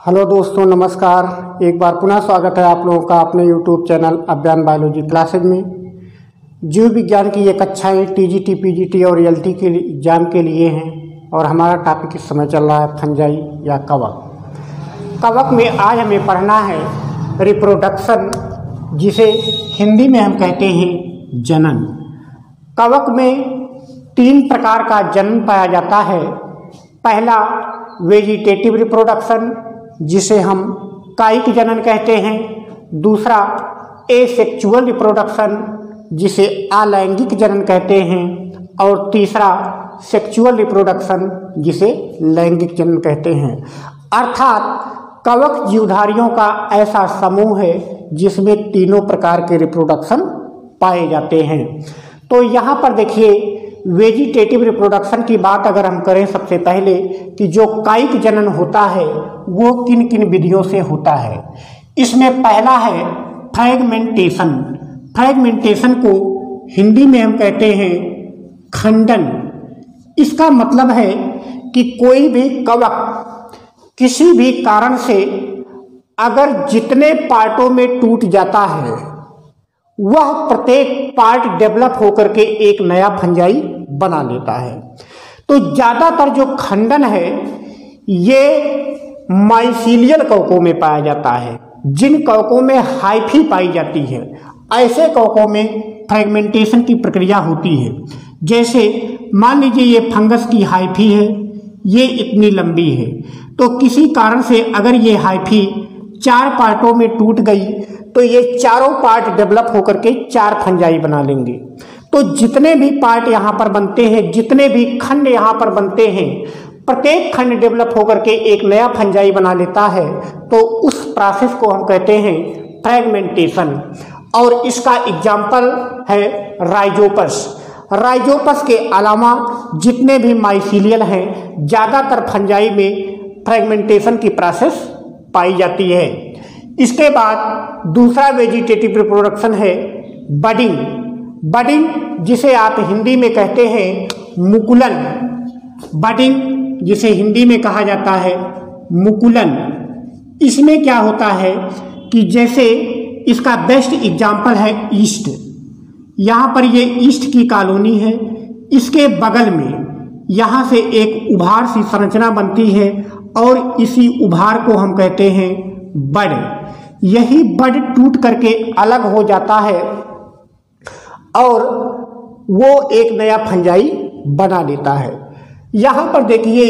Hello दोस्तों, नमस्कार। एक बार पुनः स्वागत है आप लोगों का अपने यूट्यूब चैनल अभियान बायोलॉजी क्लासेज में। जीव विज्ञान की ये कक्षाएँ टीजीटी, पीजीटी और एलटी के एग्जाम के लिए हैं और हमारा टॉपिक इस समय चल रहा है फंजाई या कवक। कवक में आज हमें पढ़ना है रिप्रोडक्शन, जिसे हिंदी में हम कहते हैं जनन। कवक में 3 प्रकार का जनन पाया जाता है। पहला वेजिटेटिव रिप्रोडक्शन, जिसे हम कायिक जनन कहते हैं। दूसरा एसेक्सुअल रिप्रोडक्शन, जिसे अलैंगिक जनन कहते हैं। और तीसरा सेक्सुअल रिप्रोडक्शन, जिसे लैंगिक जनन कहते हैं। अर्थात कवक जीवधारियों का ऐसा समूह है जिसमें तीनों प्रकार के रिप्रोडक्शन पाए जाते हैं। तो यहाँ पर देखिए, वेजिटेटिव रिप्रोडक्शन की बात अगर हम करें सबसे पहले कि जो कायिक जनन होता है वो किन किन विधियों से होता है। इसमें पहला है फ्रैगमेंटेशन। फ्रैगमेंटेशन को हिंदी में हम कहते हैं खंडन। इसका मतलब है कि कोई भी कवक किसी भी कारण से अगर जितने पार्टों में टूट जाता है, वह प्रत्येक पार्ट डेवलप होकर के एक नया फंजाई बना लेता है। तो ज़्यादातर जो खंडन है ये माइसीलियल कवकों में पाया जाता है। जिन कवकों में हाइफी पाई जाती है, ऐसे कवकों में फ्रैगमेंटेशन की प्रक्रिया होती है। जैसे मान लीजिए ये फंगस की हाइफी है, ये इतनी लंबी है, तो किसी कारण से अगर ये हाइफी 4 पार्टों में टूट गई तो ये चारों पार्ट डेवलप होकर के 4 फंजाई बना लेंगे। तो जितने भी पार्ट यहाँ पर बनते हैं, जितने भी खंड यहाँ पर बनते हैं, प्रत्येक खंड डेवलप होकर के एक नया फंजाई बना लेता है। तो उस प्रोसेस को हम कहते हैं फ्रैगमेंटेशन। और इसका एग्जाम्पल है राइजोपस। राइजोपस के अलावा जितने भी माइसीलियल हैं, ज़्यादातर फंजाई में फ्रैगमेंटेशन की प्रोसेस पाई जाती है। इसके बाद दूसरा वेजिटेटिव रिप्रोडक्शन है बडिंग। बडिंग, जिसे आप हिंदी में कहते हैं मुकुलन। बडिंग, जिसे हिंदी में कहा जाता है मुकुलन। इसमें क्या होता है कि जैसे इसका बेस्ट एग्जाम्पल है ईस्ट। यहाँ पर ये ईस्ट की कॉलोनी है, इसके बगल में यहाँ से एक उभार सी संरचना बनती है और इसी उभार को हम कहते हैं बड। यही बड टूट करके अलग हो जाता है और वो एक नया फंजाई बना देता है। यहाँ पर देखिए,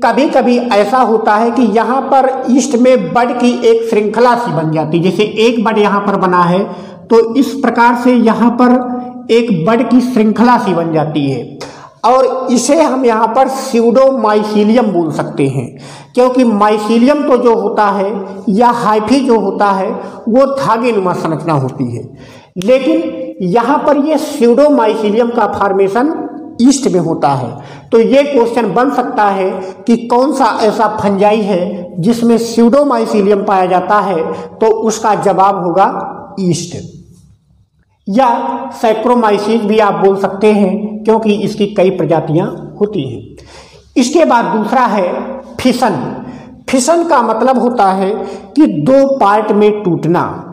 कभी कभी ऐसा होता है कि यहाँ पर ईस्ट में बड की एक श्रृंखला सी बन जाती है। जैसे एक बड यहाँ पर बना है तो इस प्रकार से यहाँ पर एक बड की श्रृंखला सी बन जाती है और इसे हम यहाँ पर स्यूडोमाइसीलियम बोल सकते हैं। क्योंकि माइसीलियम तो जो होता है या हाइफी जो होता है वो धागेनुमा संरचना होती है, लेकिन यहाँ पर ये स्यूडोमाइसीलियम का फॉर्मेशन ईस्ट में होता है। तो ये क्वेश्चन बन सकता है कि कौन सा ऐसा फंजाई है जिसमें स्यूडोमाइसीलियम पाया जाता है, तो उसका जवाब होगा ईस्ट या सैक्रोमाइसीज भी आप बोल सकते हैं, क्योंकि इसकी कई प्रजातियां होती हैं। इसके बाद दूसरा है फिशन। फिशन का मतलब होता है कि 2 पार्ट में टूटना।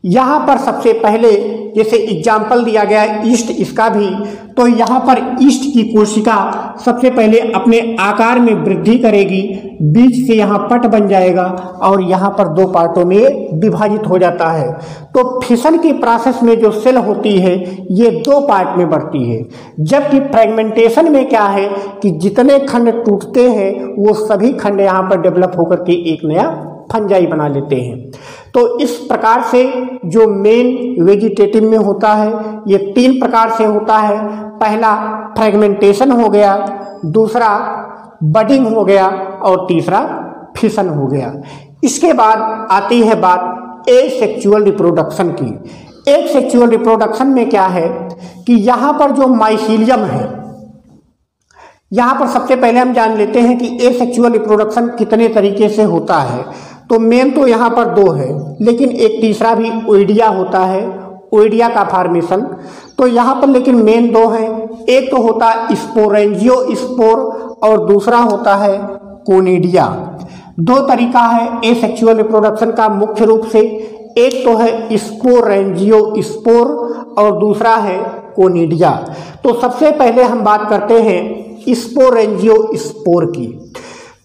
यहाँ पर सबसे पहले जैसे एग्जाम्पल दिया गया ईस्ट, इसका भी, तो यहाँ पर ईस्ट की कोशिका सबसे पहले अपने आकार में वृद्धि करेगी, बीच से यहाँ पट बन जाएगा और यहाँ पर 2 पार्टों में विभाजित हो जाता है। तो फिशन की प्रोसेस में जो सेल होती है ये 2 पार्ट में बढ़ती है, जबकि फ्रैगमेंटेशन में क्या है कि जितने खंड टूटते हैं वो सभी खंड यहाँ पर डेवलप होकर के एक नया फंजाई बना लेते हैं। तो इस प्रकार से जो मेन वेजिटेटिव में होता है ये 3 प्रकार से होता है। पहला फ्रैगमेंटेशन हो गया, दूसरा बडिंग हो गया और तीसरा फिशन हो गया। इसके बाद आती है बात एसेक्सुअल रिप्रोडक्शन की। एसेक्सुअल रिप्रोडक्शन में क्या है कि यहाँ पर जो माइसीलियम है, यहाँ पर सबसे पहले हम जान लेते हैं कि एसेक्सुअल रिप्रोडक्शन कितने तरीके से होता है। तो मेन तो यहाँ पर 2 है, लेकिन एक तीसरा भी ओइडिया होता है, ओइडिया का फॉर्मेशन। तो यहाँ पर लेकिन मेन 2 है। एक तो होता स्पोरेंजियो स्पोर और दूसरा होता है कोनिडिया। दो तरीका है एसेक्सुअल रिप्रोडक्शन का मुख्य रूप से, एक तो है स्पोरेंजियोस्पोर और दूसरा है कोनिडिया। तो सबसे पहले हम बात करते हैं स्पोरेंजियोस्पोर की।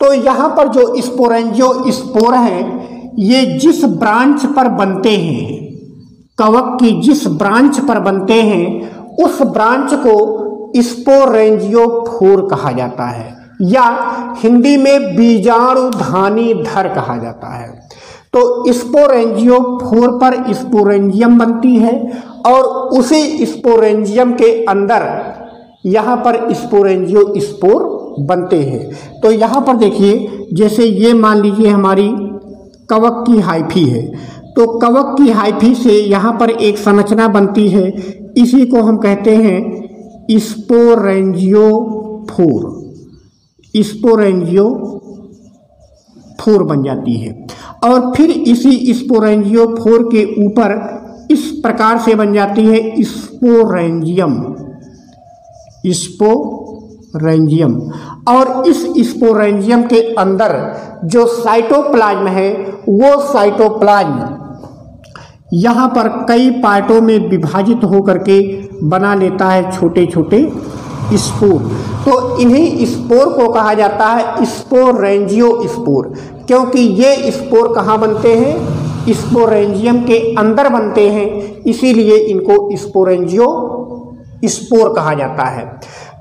तो यहाँ पर जो स्पोरेंजियोस्पोर हैं ये जिस ब्रांच पर बनते हैं, कवक की जिस ब्रांच पर बनते हैं उस ब्रांच को स्पोरेंजियोफोर कहा जाता है या हिंदी में बीजाणुधानी धर कहा जाता है। तो स्पोरेंजियोफोर पर स्पोरेंजियम बनती है और उसी स्पोरेंजियम के अंदर यहाँ पर स्पोरेंजियोस्पोर बनते हैं। तो यहाँ पर देखिए, जैसे ये मान लीजिए हमारी कवक की हाइफी है, तो कवक की हाइफी से यहाँ पर एक संरचना बनती है, इसी को हम कहते हैं स्पोरेंजियोफोर। स्पोरेंजियोफोर बन जाती है और फिर इसी स्पोरेंजियोफोर के ऊपर इस प्रकार से बन जाती है स्पोरेंजियम और इस स्पोरेंजियम के अंदर जो साइटोप्लाज्म है वो साइटोप्लाज्म यहाँ पर कई पार्टों में विभाजित होकर के बना लेता है छोटे छोटे स्पोर। तो इन्हीं स्पोर को कहा जाता है स्पोरेंजियोस्पोर, क्योंकि ये स्पोर कहाँ बनते हैं, स्पोरेंजियम के अंदर बनते हैं, इसीलिए इनको स्पोरेंजियोस्पोर कहा जाता है।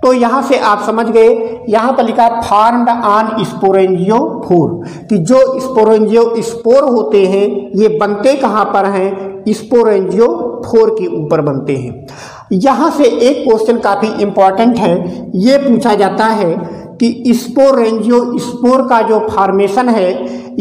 तो यहाँ से आप समझ गए, यहाँ पर लिखा है फॉर्म्ड ऑन स्पोरेंजियोफोर कि जो स्पोरेंजियोस्पोर होते हैं ये बनते कहाँ पर हैं, स्पोरेंजियोफोर के ऊपर बनते हैं। यहाँ से एक क्वेश्चन काफ़ी इम्पॉर्टेंट है, ये पूछा जाता है कि स्पोरेंजियोस्पोर का जो फॉर्मेशन है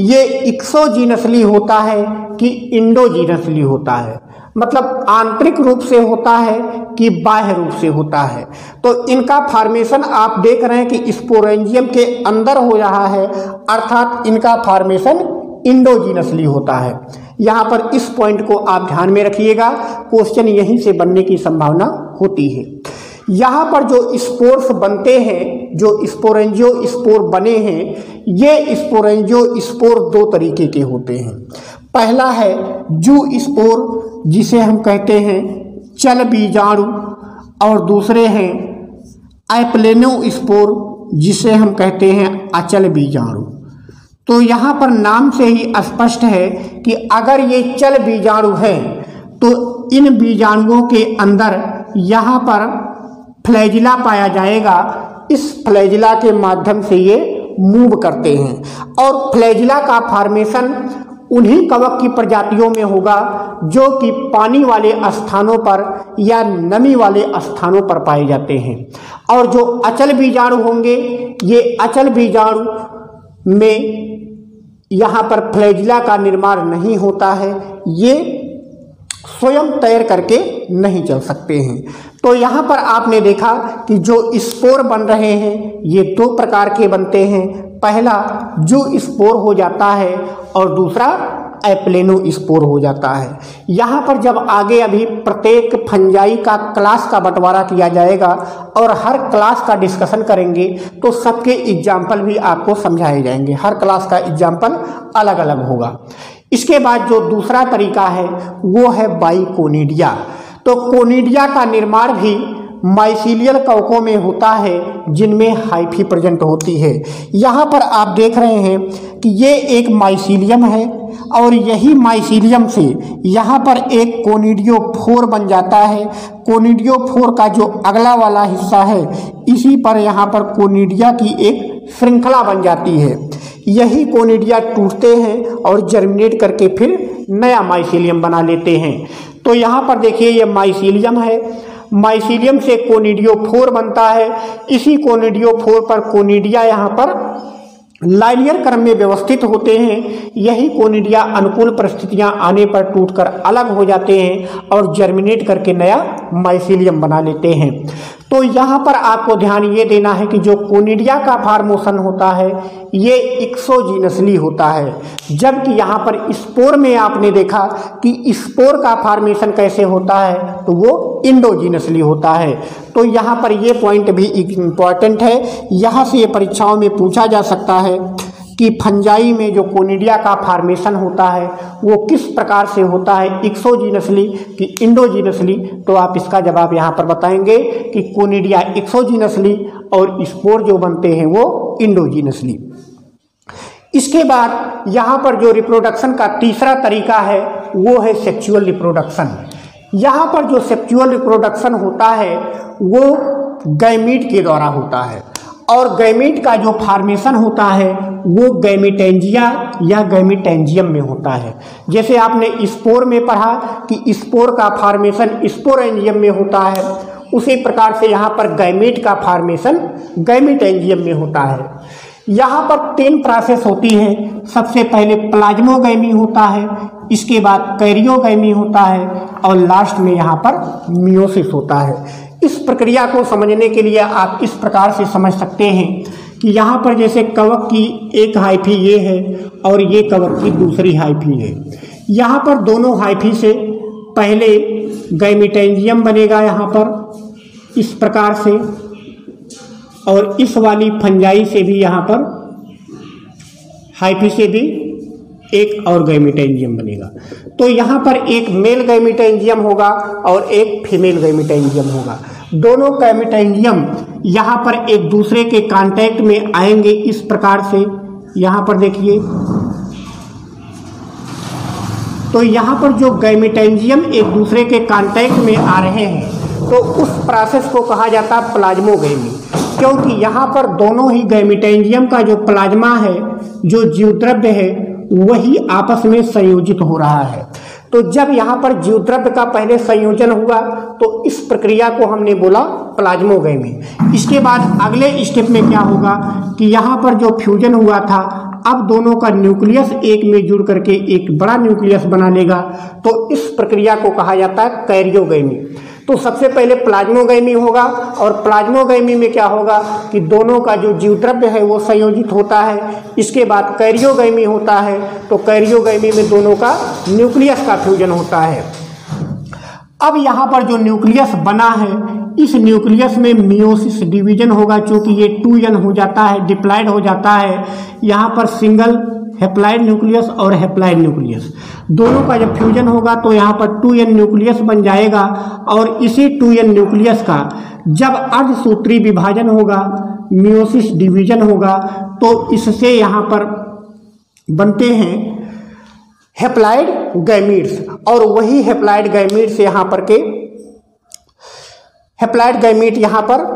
ये एक्सोजीनसली होता है कि इंडोजीनसली होता है, मतलब आंतरिक रूप से होता है कि बाह्य रूप से होता है। तो इनका फॉर्मेशन आप देख रहे हैं कि स्पोरेंजियम के अंदर हो रहा है, अर्थात इनका फॉर्मेशन इंडोजीनसली होता है। यहाँ पर इस पॉइंट को आप ध्यान में रखिएगा, क्वेश्चन यहीं से बनने की संभावना होती है। यहाँ पर जो स्पोर्स बनते हैं, जो स्पोरेंजियोस्पोर बने हैं, ये स्पोरेंजियोस्पोर दो तरीके के होते हैं। पहला है जूस्पोर जिसे हम कहते हैं चल बीजाणु और दूसरे हैं एप्लेनोस्पोर जिसे हम कहते हैं अचल बीजाणु। तो यहाँ पर नाम से ही स्पष्ट है कि अगर ये चल बीजाणु हैं तो इन बीजाणुओं के अंदर यहाँ पर फ्लैजिला पाया जाएगा, इस फ्लैजिला के माध्यम से ये मूव करते हैं और फ्लैजिला का फॉर्मेशन उन्हीं कवक की प्रजातियों में होगा जो कि पानी वाले स्थानों पर या नमी वाले स्थानों पर पाए जाते हैं। और जो अचल बीजाणु होंगे, ये अचल बीजाणु में यहाँ पर फ्लैजिला का निर्माण नहीं होता है, ये स्वयं तैर करके नहीं चल सकते हैं। तो यहाँ पर आपने देखा कि जो स्पोर बन रहे हैं ये दो प्रकार के बनते हैं, पहला जूस्पोर हो जाता है और दूसरा एप्लेनोस्पोर हो जाता है। यहाँ पर जब आगे अभी प्रत्येक फंजाई का क्लास का बंटवारा किया जाएगा और हर क्लास का डिस्कशन करेंगे तो सबके एग्जाम्पल भी आपको समझाए जाएंगे, हर क्लास का एग्जाम्पल अलग अलग होगा। इसके बाद जो दूसरा तरीका है वो है बाइकोनिडिया। तो कोनिडिया का निर्माण भी माइसीलियल कवकों में होता है जिनमें हाइफी प्रेजेंट होती है। यहाँ पर आप देख रहे हैं कि ये एक माइसीलियम है और यही माइसीलियम से यहाँ पर एक कोनिडियोफोर बन जाता है। कोनिडियोफोर का जो अगला वाला हिस्सा है इसी पर यहाँ पर कोनिडिया की एक श्रृंखला बन जाती है। यही कोनिडिया टूटते हैं और जर्मिनेट करके फिर नया माइसीलियम बना लेते हैं। तो यहाँ पर देखिए ये माइसीलियम है, माइसीलियम से कोनिडियोफोर बनता है, इसी कोनिडियोफोर पर कोनिडिया यहाँ पर लाइनियर क्रम में व्यवस्थित होते हैं। यही कोनिडिया अनुकूल परिस्थितियां आने पर टूटकर अलग हो जाते हैं और जर्मिनेट करके नया माइसीलियम बना लेते हैं। तो यहाँ पर आपको ध्यान ये देना है कि जो कोनिडिया का फॉर्मेशन होता है ये एक्सोजीनसली होता है, जबकि यहाँ पर स्पोर में आपने देखा कि स्पोर का फॉर्मेशन कैसे होता है तो वो इंडोजीनसली होता है। तो यहाँ पर ये पॉइंट भी इम्पॉर्टेंट है, यहाँ से ये परीक्षाओं में पूछा जा सकता है कि फंजाई में जो कोनिडिया का फॉर्मेशन होता है वो किस प्रकार से होता है, एक्सोजीनसली कि इंडोजीनसली। तो आप इसका जवाब यहाँ पर बताएंगे कि कोनिडिया एक्सोजीनसली और स्पोर जो बनते हैं वो इंडोजीनसली। इसके बाद यहाँ पर जो रिप्रोडक्शन का तीसरा तरीका है वो है सेक्सुअल रिप्रोडक्शन। यहाँ पर जो सेक्सुअल रिप्रोडक्शन होता है वो गैमीट के द्वारा होता है और गैमीट का जो फॉर्मेशन होता है वो गैमीटेंजिया या गैमीटेंजियम में होता है। जैसे आपने स्पोर में पढ़ा कि स्पोर का फॉर्मेशन स्पोरेंजियम में होता है, उसी प्रकार से यहाँ पर गैमीट का फॉर्मेशन गैमीटेंजियम में होता है। यहाँ पर 3 प्रोसेस होती है। सबसे पहले प्लाज्मोगैमी होता है, इसके बाद कैरियोगैमी होता है और लास्ट में यहाँ पर मियोसिस होता है। इस प्रक्रिया को समझने के लिए आप इस प्रकार से समझ सकते हैं कि यहाँ पर जैसे कवक की एक हाइफी ये है और ये कवक की दूसरी हाइफी है। यहाँ पर दोनों हाइफी से पहले गैमीटेंजियम बनेगा यहाँ पर इस प्रकार से, और इस वाली फंजाई से भी यहाँ पर हाइफी से भी एक और गैमीटेंजियम बनेगा। तो यहाँ पर एक मेल गैमीटेंजियम होगा और एक फीमेल गैमीटेंजियम होगा। दोनों गैमीटेंजियम यहाँ पर एक दूसरे के कांटेक्ट में आएंगे इस प्रकार से। यहाँ पर देखिए, तो यहाँ पर जो गैमीटेंजियम एक दूसरे के कांटेक्ट में आ रहे हैं तो उस प्रोसेस को कहा जाता है प्लाज्मोगैमी, क्योंकि यहाँ पर दोनों ही गैमीटेंजियम का जो प्लाज्मा है, जो जीवद्रव्य है, वही आपस में संयोजित हो रहा है। तो जब यहाँ पर जीवद्रव्य का पहले संयोजन हुआ तो इस प्रक्रिया को हमने बोला प्लाज्मोगैमी। इसके बाद अगले स्टेप में क्या होगा कि यहाँ पर जो फ्यूजन हुआ था, अब दोनों का न्यूक्लियस एक में जुड़ करके एक बड़ा न्यूक्लियस बना लेगा, तो इस प्रक्रिया को कहा जाता है कैरियोगैमी। तो सबसे पहले प्लाज्मोगैमी होगा और प्लाज्मोगैमी में क्या होगा कि दोनों का जो जीवद्रव्य है वो संयोजित होता है। इसके बाद कैरियोगैमी होता है, तो कैरियोगैमी में दोनों का न्यूक्लियस का फ्यूजन होता है। अब यहाँ पर जो न्यूक्लियस बना है, इस न्यूक्लियस में मियोसिस डिवीजन होगा, चूंकि ये 2n हो जाता है, डिप्लॉइड हो जाता है। यहाँ पर सिंगल हेप्लाइड न्यूक्लियस और हेप्लाइड न्यूक्लियस दोनों का जब फ्यूजन होगा तो यहाँ पर 2n न्यूक्लियस बन जाएगा और इसी 2n न्यूक्लियस का जब अर्धसूत्री विभाजन होगा, मियोसिस डिवीजन होगा, तो इससे यहाँ पर बनते हैं हेप्लाइड गैमीट्स और वही हेप्लाइड गैमीट्स यहाँ पर के हेप्लाइड गैमीट यहाँ पर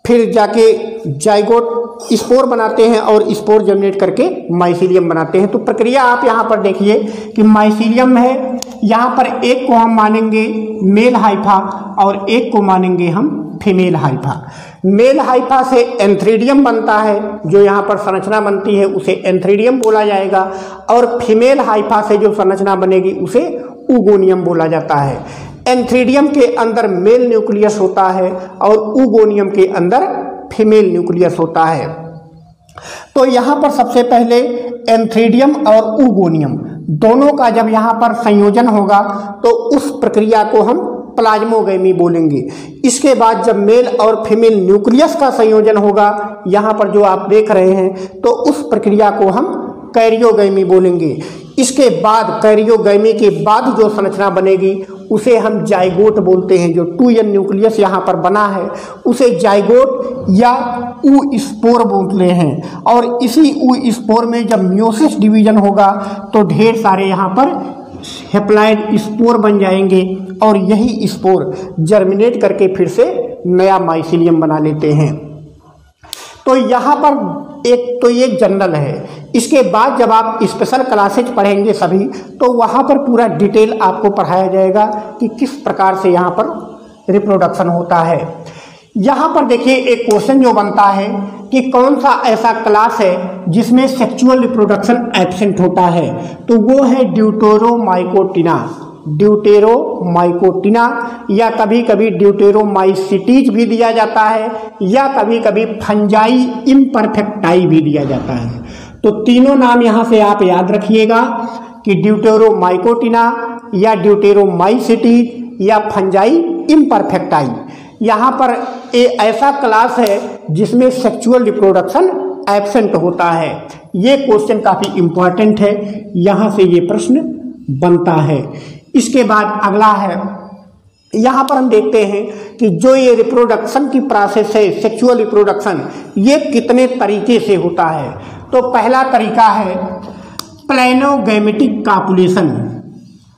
फिर जाके जाइगोट स्पोर बनाते हैं और स्पोर जर्मिनेट करके माइसीलियम बनाते हैं। तो प्रक्रिया आप यहाँ पर देखिए कि माइसीलियम है, यहाँ पर एक को हम मानेंगे मेल हाइफा और एक को मानेंगे हम फीमेल हाइफा। मेल हाइफा से एंथ्रीडियम बनता है, जो यहाँ पर संरचना बनती है उसे एंथ्रीडियम बोला जाएगा, और फीमेल हाइफा से जो संरचना बनेगी उसे उगोनियम बोला जाता है। एंथ्रीडियम के अंदर मेल न्यूक्लियस होता है और उगोनियम के अंदर फीमेल न्यूक्लियस होता है। तो यहाँ पर सबसे पहले एंथ्रीडियम और उगोनियम दोनों का जब यहाँ पर संयोजन होगा तो उस प्रक्रिया को हम प्लाज्मोगैमी बोलेंगे। इसके बाद जब मेल और फीमेल न्यूक्लियस का संयोजन होगा, यहाँ पर जो आप देख रहे हैं, तो उस प्रक्रिया को हम कैरियोगैमी बोलेंगे। इसके बाद कैरियोगैमी के बाद जो संरचना बनेगी उसे हम जाइगोट बोलते हैं। जो 2n न्यूक्लियस यहाँ पर बना है उसे जाइगोट या ऊ स्पोर बोलते हैं, और इसी ऊ स्पोर में जब मियोसिस डिवीजन होगा तो ढेर सारे यहाँ पर हेप्लाइड स्पोर बन जाएंगे और यही स्पोर जर्मिनेट करके फिर से नया माइसीलियम बना लेते हैं। तो यहाँ पर एक तो ये जनरल है। इसके बाद जब आप स्पेशल क्लासेज पढ़ेंगे सभी, तो वहाँ पर पूरा डिटेल आपको पढ़ाया जाएगा कि किस प्रकार से यहाँ पर रिप्रोडक्शन होता है। यहाँ पर देखिए एक क्वेश्चन जो बनता है कि कौन सा ऐसा क्लास है जिसमें सेक्सुअल रिप्रोडक्शन एब्सेंट होता है, तो वो है ड्यूटेरोमाइकोटिना। ड्यूटेरोमाइकोटिना या कभी कभी ड्यूटेरोमाइसिटीज भी दिया जाता है, या कभी कभी फंजाई इम्परफेक्टाई भी दिया जाता है। तो तीनों नाम यहाँ से आप याद रखिएगा कि ड्यूटेरोमाइकोटिना या ड्यूटेरोमाइसिटीज या फंजाई इम्परफेक्टाई। यहाँ पर एक ऐसा क्लास है जिसमें सेक्सुअल रिप्रोडक्शन एब्सेंट होता है। ये क्वेश्चन काफ़ी इम्पॉर्टेंट है, यहाँ से ये प्रश्न बनता है। इसके बाद अगला है, यहाँ पर हम देखते हैं कि जो ये रिप्रोडक्शन की प्रोसेस है, सेक्सुअल रिप्रोडक्शन, ये कितने तरीके से होता है। तो पहला तरीका है प्लेनोगैमेटिक कॉपुलेशन।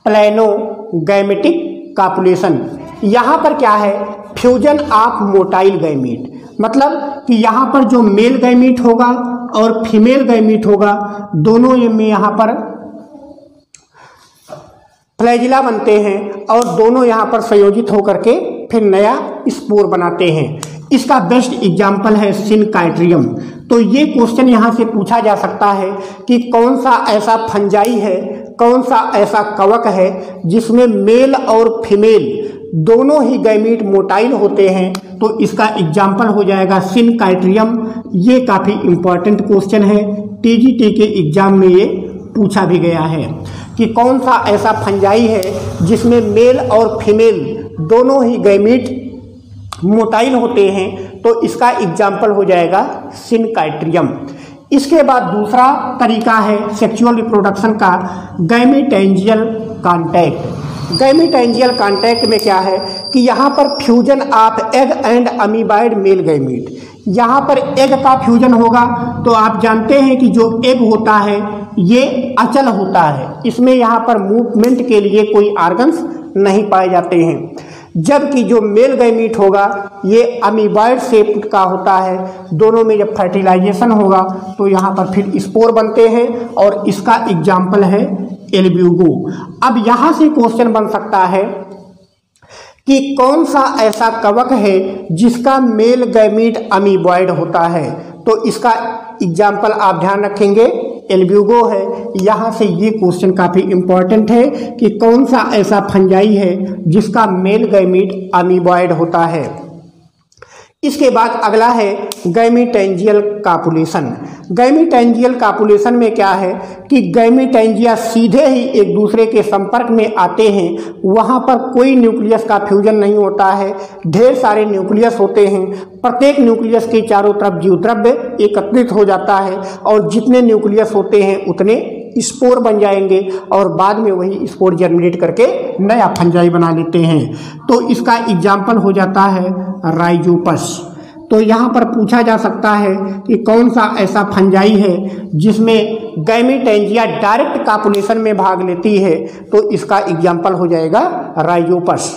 प्लेनोगैमेटिक कॉपुलेशन, यहाँ पर क्या है, फ्यूजन ऑफ मोटाइल गैमीट, मतलब कि यहाँ पर जो मेल गैमीट होगा और फीमेल गैमीट होगा, दोनों में यहाँ पर फ्लैजिला बनते हैं और दोनों यहाँ पर संयोजित होकर के फिर नया स्पोर बनाते हैं। इसका बेस्ट एग्जाम्पल है सिनकाइट्रियम। तो ये क्वेश्चन यहाँ से पूछा जा सकता है कि कौन सा ऐसा फंजाई है, कौन सा ऐसा कवक है जिसमें मेल और फीमेल दोनों ही गैमीट मोटाइल होते हैं। तो इसका एग्जाम्पल हो जाएगा सिनकाइट्रियम। ये काफ़ी इम्पॉर्टेंट क्वेश्चन है, टीजीटी के एग्जाम में ये पूछा भी गया है कि कौन सा ऐसा फंजाई है जिसमें मेल और फीमेल दोनों ही गैमीट मोटाइल होते हैं। तो इसका एग्जाम्पल हो जाएगा सिनकाइट्रियम। इसके बाद दूसरा तरीका है सेक्सुअल रिप्रोडक्शन का, गैमीटेंजियल कॉन्टैक्ट। गैमीटेंजियल कॉन्टैक्ट में क्या है कि यहाँ पर fusion of egg and amoeboid male gamete, यहाँ पर एग का फ्यूजन होगा। तो आप जानते हैं कि जो एग होता है ये अचल होता है, इसमें यहाँ पर मूवमेंट के लिए कोई ऑर्गन्स नहीं पाए जाते हैं। जबकि जो मेल गैमीट होगा ये अमीबॉइड शेप का होता है। दोनों में जब फर्टिलाइजेशन होगा तो यहाँ पर फिर स्पोर बनते हैं और इसका एग्जाम्पल है एल्ब्यूगो। अब यहाँ से क्वेश्चन बन सकता है कि कौन सा ऐसा कवक है जिसका मेल गैमीट अमीबॉइड होता है। तो इसका एग्जाम्पल आप ध्यान रखेंगे एल्ब्यूगो है। यहाँ से ये क्वेश्चन काफ़ी इम्पॉर्टेंट है कि कौन सा ऐसा फंजाई है जिसका मेल गैमीट अमीबॉइड होता है। इसके बाद अगला है गैमीटेंजियल कॉपुलेशन। गैमीटेंजियल कॉपुलेशन में क्या है कि गैमीटेंजिया सीधे ही एक दूसरे के संपर्क में आते हैं, वहाँ पर कोई न्यूक्लियस का फ्यूजन नहीं होता है, ढेर सारे न्यूक्लियस होते हैं। प्रत्येक न्यूक्लियस के चारों तरफ जीवद्रव्य एकत्रित हो जाता है और जितने न्यूक्लियस होते हैं उतने स्पोर बन जाएंगे और बाद में वही स्पोर जर्मिनेट करके नया फंजाई बना लेते हैं। तो इसका एग्जाम्पल हो जाता है राइजोपस। तो यहाँ पर पूछा जा सकता है कि कौन सा ऐसा फंजाई है जिसमें गैमीटेंजिया डायरेक्ट कॉपुलेशन में भाग लेती है। तो इसका एग्जाम्पल हो जाएगा राइजोपस।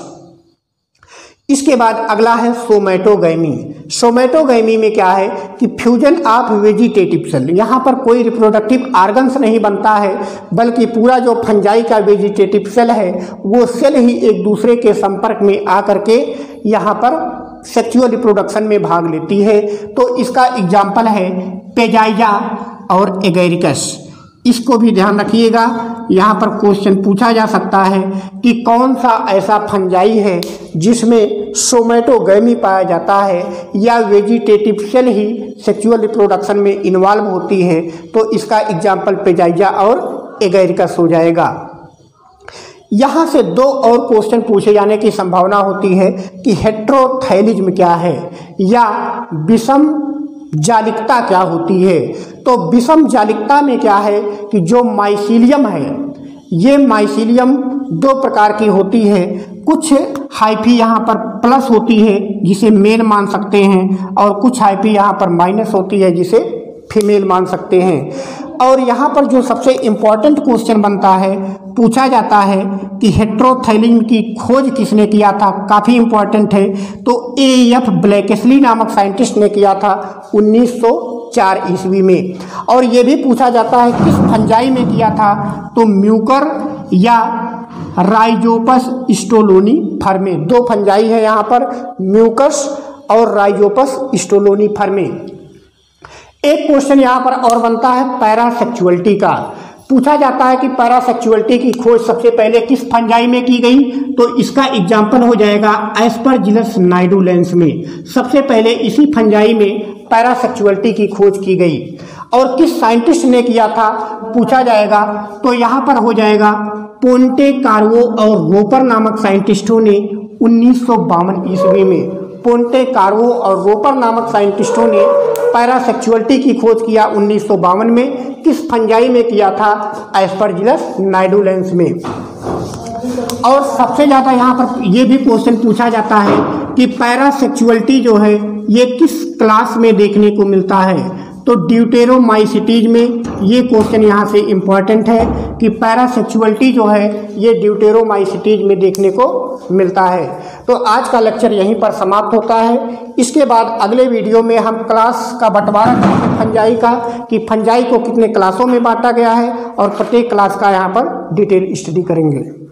इसके बाद अगला है सोमैटोगैमी। सोमैटोगैमी में क्या है कि फ्यूजन ऑफ वेजिटेटिव सेल, यहाँ पर कोई रिप्रोडक्टिव ऑर्गन्स नहीं बनता है, बल्कि पूरा जो फंजाई का वेजिटेटिव सेल है वो सेल ही एक दूसरे के संपर्क में आकर के यहाँ पर सेक्सुअल रिप्रोडक्शन में भाग लेती है। तो इसका एग्जाम्पल है पेजाइजा और एगैरिकस। इसको भी ध्यान रखिएगा, यहाँ पर क्वेश्चन पूछा जा सकता है कि कौन सा ऐसा फंजाई है जिसमें सोमैटोगैमी पाया जाता है या वेजिटेटिव सेल ही सेक्सुअल रिप्रोडक्शन में इन्वॉल्व होती है। तो इसका एग्जाम्पल पेजाइजा और एगैरिकस हो जाएगा। यहाँ से दो और क्वेश्चन पूछे जाने की संभावना होती है कि हेट्रोथैलिज्म क्या है या विषम जालिकता क्या होती है। तो विषम जालिकता में क्या है कि जो माइसीलियम है, ये माइसीलियम दो प्रकार की होती है। कुछ हाइफी यहाँ पर प्लस होती है जिसे मेल मान सकते हैं और कुछ हाइफी यहाँ पर माइनस होती है जिसे फीमेल मान सकते हैं। और यहाँ पर जो सबसे इम्पॉर्टेंट क्वेश्चन बनता है, पूछा जाता है कि हेट्रोथैलिज्म की खोज किसने किया था, काफ़ी इम्पॉर्टेंट है। तो एएफ ब्लैकेस्ली नामक साइंटिस्ट ने किया था 1904 ईस्वी में। और ये भी पूछा जाता है किस फंजाई में किया था, तो म्यूकर या राइजोपस स्टोलोनिफर्मे। दो फंजाई है यहाँ पर, म्यूकस और राइजोपस स्टोलोनिफर्मे। एक क्वेश्चन यहाँ पर और बनता है पैरासेक्सुअलिटी का। पूछा जाता है कि पैरासेक्सुअलिटी की खोज सबसे पहले किस फंजाई में की गई। तो इसका एग्जाम्पल हो जाएगा एस्परजिलस नाइडुलेंस में। सबसे पहले इसी फंजाई में पैरासेक्सुअलिटी की खोज की गई। और किस साइंटिस्ट ने किया था पूछा जाएगा, तो यहाँ पर हो जाएगा पोंटे कार्वो और रोपर नामक साइंटिस्टों ने 1952 ईस्वी में। पोंटे कार्वो और रोपर नामक साइंटिस्टों ने पैरासेक्सुअलिटी की खोज किया 1952 में, किस फंजाई में किया था? एस्परजिलस नाइडुलेंस में। और सबसे ज़्यादा यहाँ पर ये भी क्वेश्चन पूछा जाता है कि पैरासेक्सुअलिटी जो है ये किस क्लास में देखने को मिलता है? तो ड्यूटेरोमाइसिटीज में। ये क्वेश्चन यहाँ से इम्पॉर्टेंट है कि पैरासेक्सुअलिटी जो है ये ड्यूटेरोमाइसिटीज में देखने को मिलता है। तो आज का लेक्चर यहीं पर समाप्त होता है। इसके बाद अगले वीडियो में हम क्लास का बंटवारा करेंगे फंजाई का, कि फंजाई को कितने क्लासों में बांटा गया है और प्रत्येक क्लास का यहाँ पर डिटेल स्टडी करेंगे।